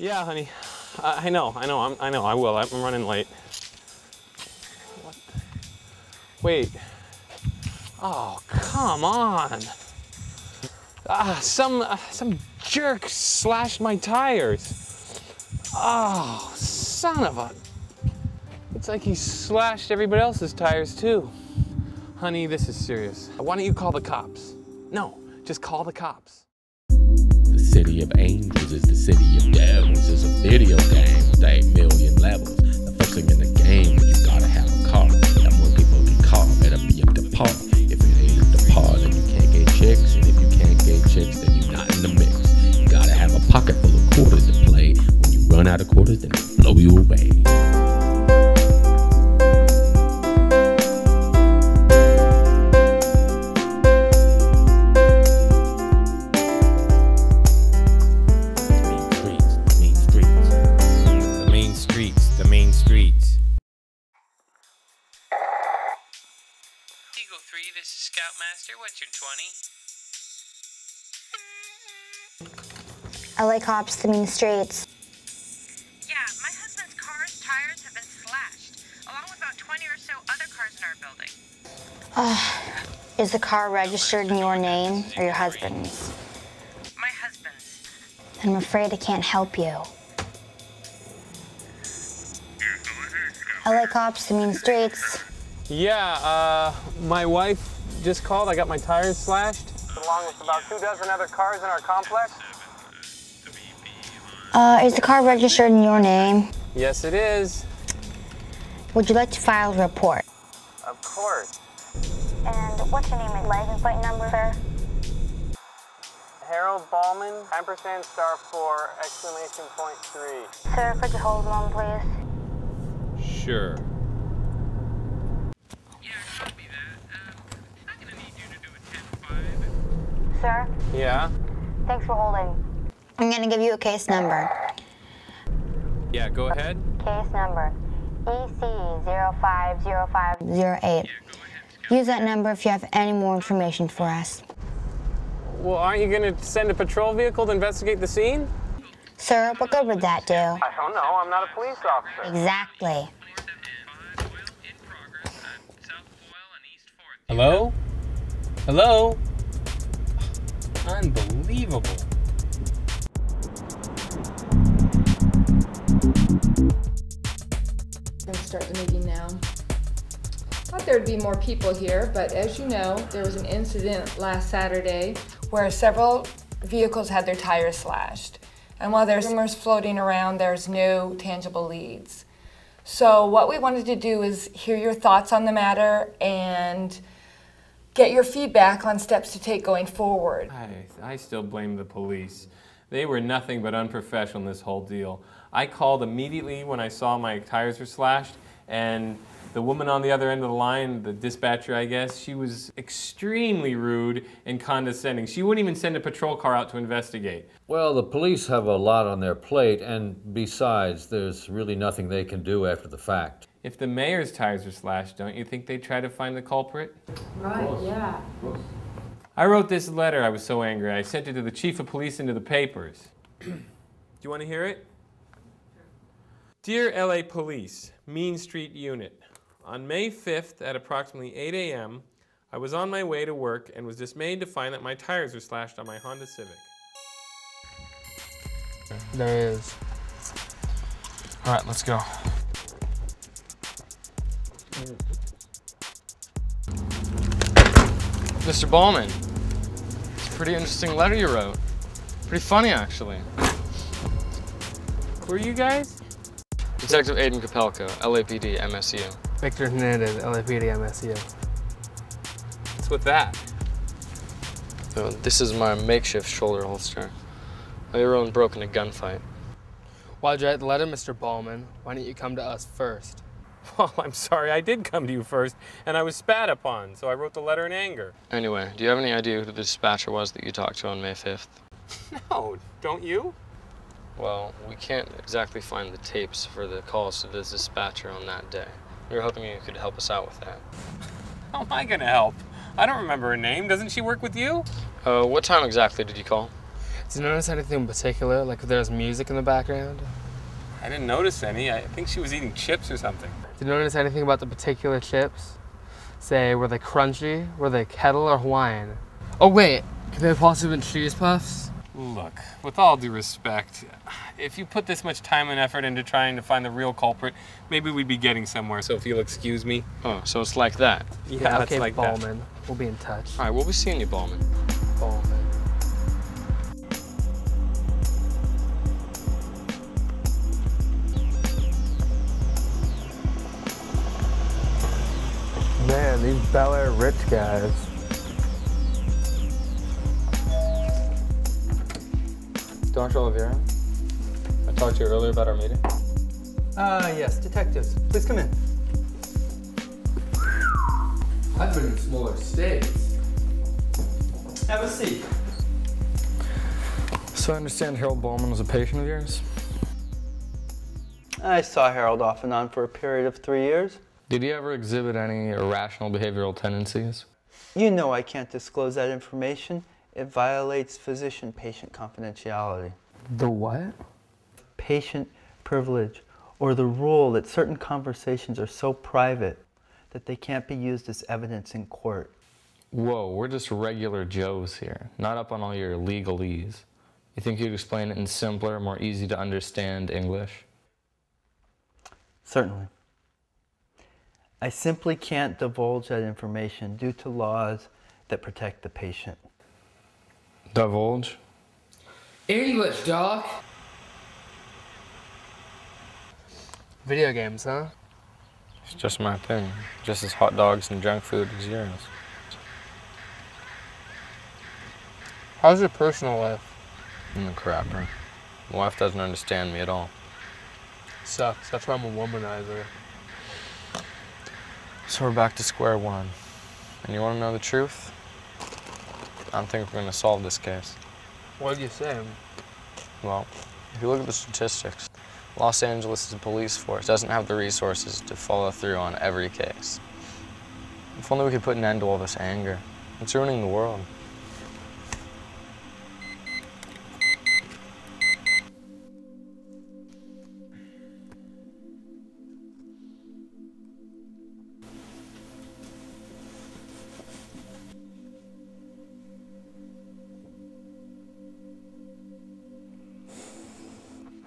Yeah, honey. I know, I will. I'm running late. What? Wait. Oh, come on. Some jerk slashed my tires. Oh, son of a... It's like he slashed everybody else's tires too. Honey, this is serious. Why don't you call the cops? No, just call the cops. The city of angels is the city of devils. It's a video game with 8 million levels. The first thing in the game is you gotta have a car. That more people can call, better be up to par. If it ain't up to par, then you can't get chicks. And if you can't get chicks, then you're not in the mix. You gotta have a pocket full of quarters to play. When you run out of quarters, then they blow you away. Eagle 3, this is Scoutmaster. What's your 20? LA cops, the mean streets. Yeah, my husband's car's tires have been slashed, along with about 20 or so other cars in our building. Is the car registered in your name or your husband's? My husband's. I'm afraid I can't help you. LA cops, the mean streets. Yeah, my wife just called. I got my tires slashed, along with about 24 other cars in our complex. Is the car registered in your name? Yes, it is. Would you like to file a report? Of course. And what's your name and license plate number, sir? Harold Ballman, ampersand star 4, exclamation point 3. Sir, could you hold a moment, please? Sure. Sir? Yeah? Thanks for holding. I'm gonna give you a case number. Yeah, go ahead. Case number EC050508. Use that number if you have any more information for us. Well, aren't you going to send a patrol vehicle to investigate the scene? Sir, what good would that do? I don't know. I'm not a police officer. Exactly. Hello? Hello? Unbelievable. Going to start the meeting now. Thought there'd be more people here, but as you know, there was an incident last Saturday where several vehicles had their tires slashed. And while there's rumors floating around, there's no tangible leads. So what we wanted to do is hear your thoughts on the matter and get your feedback on steps to take going forward. I still blame the police. They were nothing but unprofessional in this whole deal. I called immediately when I saw my tires were slashed, and the woman on the other end of the line, the dispatcher, I guess, she was extremely rude and condescending. She wouldn't even send a patrol car out to investigate. Well, the police have a lot on their plate, and besides, there's really nothing they can do after the fact. If the mayor's tires are slashed, don't you think they'd try to find the culprit? Right, yeah. I wrote this letter. I was so angry. I sent it to the chief of police and to the papers. Do you want to hear it? Dear LA Police, Mean Street Unit. On May 5th at approximately 8 a.m., I was on my way to work and was dismayed to find that my tires were slashed on my Honda Civic. There he is. All right, let's go. Mr. Ballman, it's a pretty interesting letter you wrote. Pretty funny, actually. Who are you guys? Detective Aidan Capelco, LAPD, MSU. Victor Hernandez, LAPD, MSU. What's with that? So this is my makeshift shoulder holster. My own broke in a gunfight. Why'd you write the letter, Mr. Ballman? Why didn't you come to us first? Well, I'm sorry. I did come to you first, and I was spat upon, so I wrote the letter in anger. Anyway, do you have any idea who the dispatcher was that you talked to on May 5th? No, don't you? Well, we can't exactly find the tapes for the calls to the dispatcher on that day. We were hoping you could help us out with that. How am I gonna help? I don't remember her name. Doesn't she work with you? What time exactly did you call? Did you notice anything in particular, like if there was music in the background? I didn't notice any. I think she was eating chips or something. Did you notice anything about the particular chips? Say, were they crunchy, were they kettle, or Hawaiian? Oh wait, could they have possibly been cheese puffs? Look, with all due respect, if you put this much time and effort into trying to find the real culprit, maybe we'd be getting somewhere, so if you'll excuse me. Oh, so it's like that? Yeah, okay, it's like Ballman. that. We'll be in touch. All right, we'll be seeing you, Ballman. Ballman. Man, these Bel Air rich guys. Dr. Oliveira, I talked to you earlier about our meeting. Yes, detectives. Please come in. I've been in smaller states. Have a seat. So I understand Harold Ballman was a patient of yours? I saw Harold off and on for a period of 3 years. Did he ever exhibit any irrational behavioral tendencies? You know I can't disclose that information. It violates physician-patient confidentiality. The what? Patient privilege, or the rule that certain conversations are so private that they can't be used as evidence in court. Whoa, we're just regular Joes here, not up on all your legalese. You think you'd explain it in simpler, more easy to understand English? Certainly. I simply can't divulge that information due to laws that protect the patient. Divulge? English, Doc. Video games, huh? It's just my thing. Just as hot dogs and junk food as yours. How's your personal life? I'm a crapper. My wife doesn't understand me at all. Sucks. That's why I'm a womanizer. So we're back to square one. And you want to know the truth? I don't think we're going to solve this case. What do you say? Well, if you look at the statistics, Los Angeles' police force doesn't have the resources to follow through on every case. If only we could put an end to all this anger. It's ruining the world.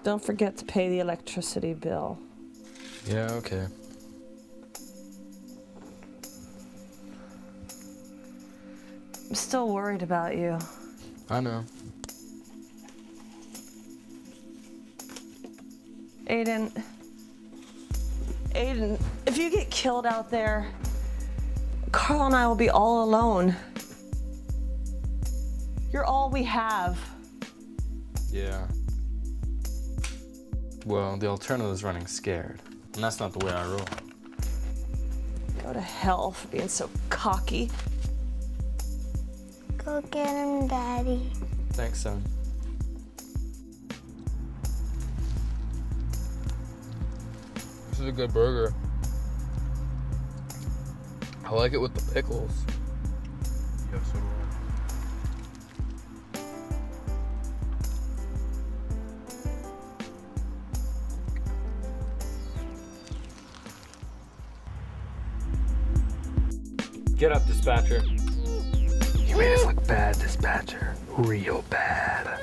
Don't forget to pay the electricity bill. Yeah, okay. I'm still worried about you. I know. Aidan, if you get killed out there, Carl and I will be all alone. You're all we have. Yeah. Well, the alternative is running scared. And that's not the way I roll. Go to hell for being so cocky. Go get him, Daddy. Thanks, son. This is a good burger. I like it with the pickles. Yeah, so do I. Get up, dispatcher. You made us look bad, dispatcher. Real bad.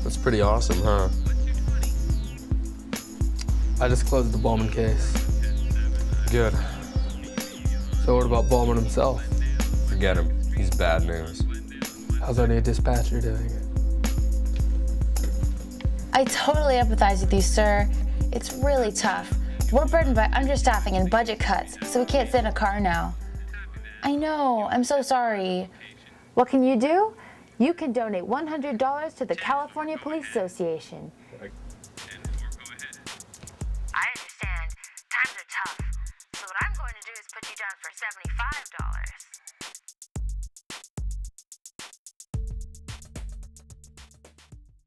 That's pretty awesome, huh? I just closed the Ballman case. Good. So what about Ballman himself? Forget him. He's bad news. How's our new dispatcher doing? I totally empathize with you, sir. It's really tough. We're burdened by understaffing and budget cuts, so we can't send a car now. I know, I'm so sorry. What can you do? You can donate $100 to the California Police Association.